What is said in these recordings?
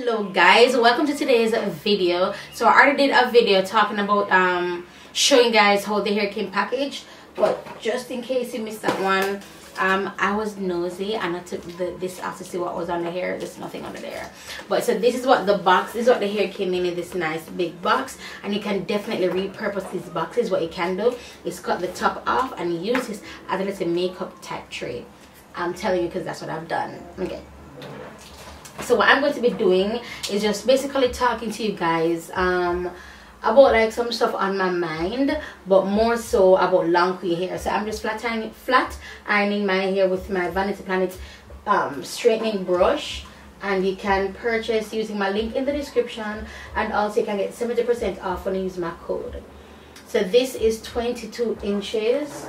Hello guys, welcome to today's video. So I already did a video talking about showing guys how the hair came packaged, but just in case you missed that one, I was nosy and I took this off to see what was on the hair. There's nothing under there, but so this is what the box, this is what the hair came in this nice big box, and you can definitely repurpose these boxes. What you can do is cut the top off and use this as a little makeup type tray. I'm telling you, because that's what I've done. Okay, so what I'm going to be doing is just basically talking to you guys about like some stuff on my mind, but more so about Longqi hair. So I'm just flat ironing my hair with my Vanity Planet straightening brush, and you can purchase using my link in the description, and also you can get 70% off when you use my code. So this is 22 inches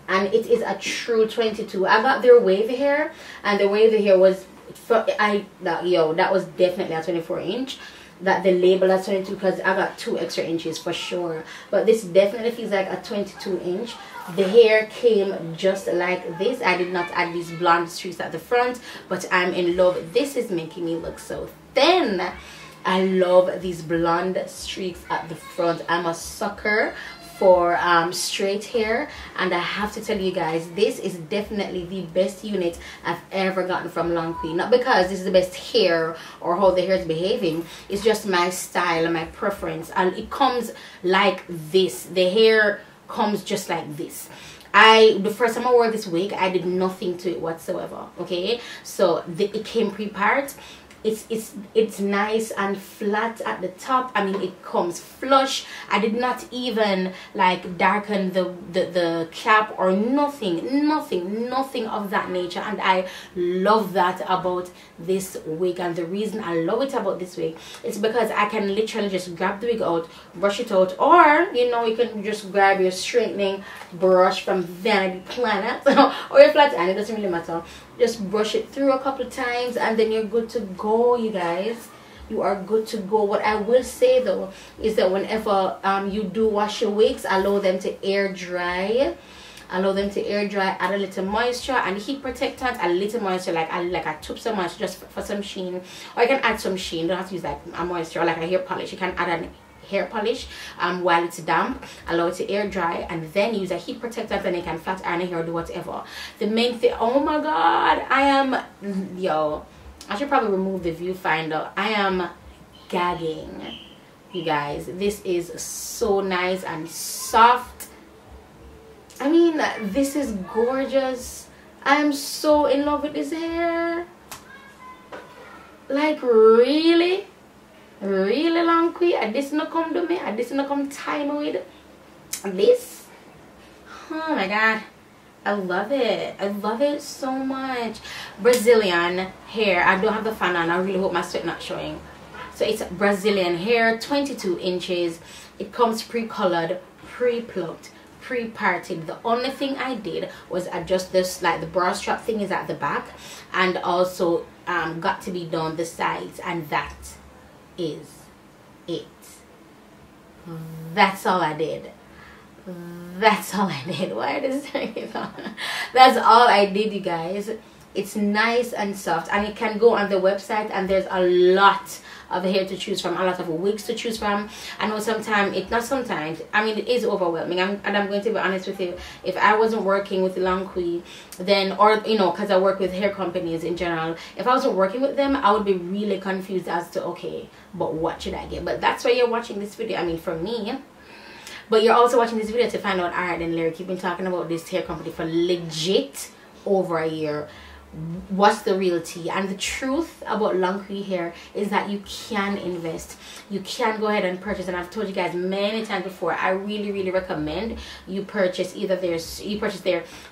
and it is a true 22. I got their wavy hair, and the wavy hair was that was definitely a 24 inch. That the label at 22, because I got 2 extra inches for sure, but this definitely feels like a 22 inch. The hair came just like this. I did not add these blonde streaks at the front, but I'm in love. This is making me look so thin. I love these blonde streaks at the front. I'm a sucker for straight hair, and I have to tell you guys, this is definitely the best unit I've ever gotten from Longqi. Not because this is the best hair or how the hair is behaving, it's just my style and my preference, and it comes like this. The hair comes just like this. The first time I wore this wig, I did nothing to it whatsoever. Okay, so it came pre-part. It's nice and flat at the top. I mean, it comes flush. I did not even like darken the cap or nothing of that nature, and I love that about this wig. And the reason I love it about this wig is because I can literally just grab the wig out, brush it out, or you know, you can just grab your straightening brush from Vanity Planet or your flat iron, it doesn't really matter. Just brush it through a couple of times and then you're good to go, you guys. You are good to go. What I will say though is that whenever you do wash your wigs, allow them to air dry. Allow them to air dry. Add a little moisture and heat protectant. A little moisture, like I took so much just for some sheen. Or you can add some sheen. Don't have to use like a moisture or like a hair polish. You can add an hair polish while it's damp, allow it to air dry, and then use a heat protectant, and you can flat iron your hair or do whatever. The main thing, oh my god, I should probably remove the viewfinder. I am gagging, you guys. This is so nice and soft. I mean, this is gorgeous. I am so in love with this hair. Like, really Longqi, I this not come to me, I this not come tie me with this. Oh my god, I love it so much. Brazilian hair. I don't have the fan on. I really hope my sweat not showing. So it's Brazilian hair, 22 inches. It comes pre-colored, pre-plucked, pre-parted. The only thing I did was adjust this, like the bra strap thing is at the back, and also got to be done the sides, and that is it. That's all I did. That's all I did. Why does it on? That's all I did, you guys. It's nice and soft, and you can go on the website and there's a lot of hair to choose from, a lot of wigs to choose from. I know sometimes I mean, it is overwhelming, and I'm going to be honest with you. If I wasn't working with Longqi, then, or you know, because I work with hair companies in general, if I wasn't working with them, I would be really confused as to, okay, but what should I get? But that's why you're watching this video. I mean, for me, but you're also watching this video to find out, alright then, Lyric, you've been talking about this hair company for legit over a year. What's the real tea? And the truth about Longqi hair is that you can invest. You can go ahead and purchase, and I've told you guys many times before, I really recommend you purchase either their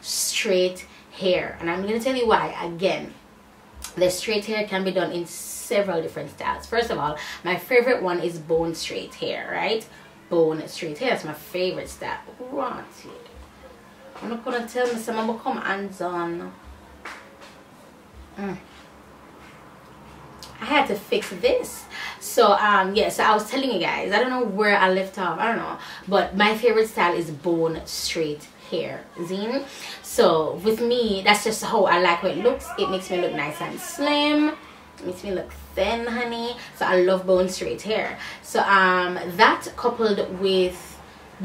straight hair, and I'm going to tell you why. Again, the straight hair can be done in several different styles. First of all, my favorite one is bone straight hair, right? Bone straight hair is my favorite style. What? I'm not gonna tell me some I'm come hands on. I had to fix this. So yeah, so I was telling you guys, I don't know where I left off, I don't know, but my favorite style is bone straight hair zine. So with me, that's just how I like how it looks. It makes me look nice and slim. It makes me look thin, honey. So I love bone straight hair. So that coupled with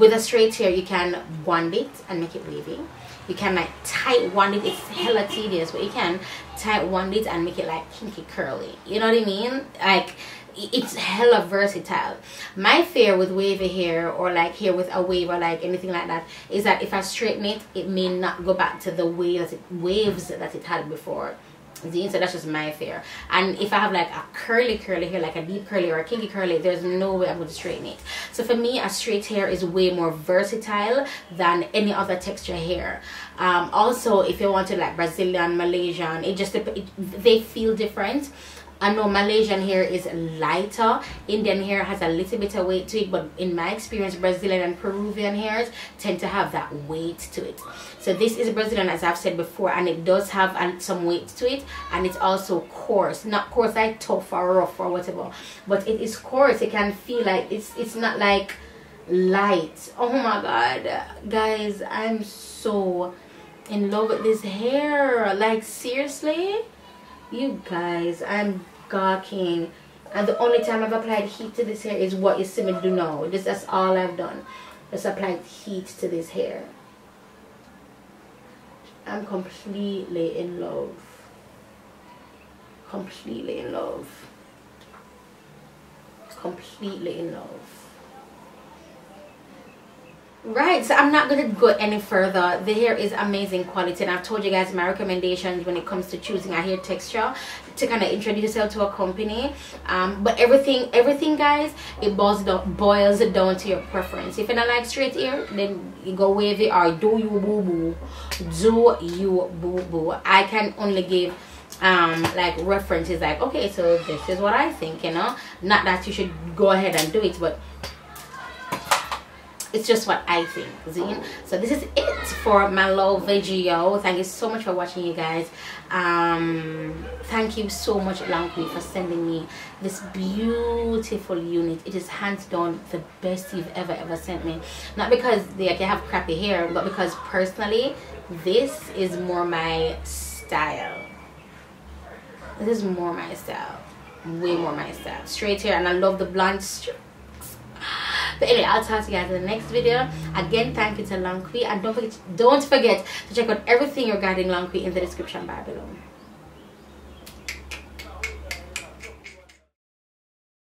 a straight hair, you can wand it and make it wavy. You can like tight wand it. It's hella tedious, but you can tight wand it and make it like kinky curly. You know what I mean? Like, it's hella versatile. My fear with wavy hair, or like hair with a wave, or like anything like that, is that if I straighten it, it may not go back to the waves that it had before. So that's just my fear. And if I have like a curly hair, like a deep curly or a kinky curly, there's no way I'm going to straighten it. So for me, a straight hair is way more versatile than any other texture hair. Also, if you want to like Brazilian, Malaysian, they feel different. I know Malaysian hair is lighter, Indian hair has a little bit of weight to it, but in my experience, Brazilian and Peruvian hairs tend to have that weight to it. So this is Brazilian, as I've said before, and it does have some weight to it, and it's also coarse. Not coarse like tough or rough or whatever, but it is coarse. It can feel like it's not like light. Oh my god, guys, I'm so in love with this hair. Like, seriously, you guys, I'm gawking. And the only time I've applied heat to this hair is what you see me do now. That's all I've done. Just applied heat to this hair. I'm completely in love. Completely in love. Completely in love. Right, so I'm not going to go any further. The hair is amazing quality, and I've told you guys my recommendations when it comes to choosing a hair texture to kind of introduce yourself to a company. But everything guys, it boils down to your preference. If you don't like straight hair, then you go wavy, or do you boo boo. Do you boo boo. I can only give like references, like, okay, so this is what I think, you know. Not that you should go ahead and do it, but it's just what I think, Zine. So this is it for my little video. Thank you so much for watching, you guys. Thank you so much, Longqi, for sending me this beautiful unit. It is hands down the best you've ever sent me. Not because they have crappy hair, but because personally, this is more my style. This is more my style. Way more my style. Straight hair, and I love the blonde strip. But anyway, I'll talk to you guys in the next video. Again, thank you to Longqi, and don't forget to check out everything regarding Longqi in the description bar below.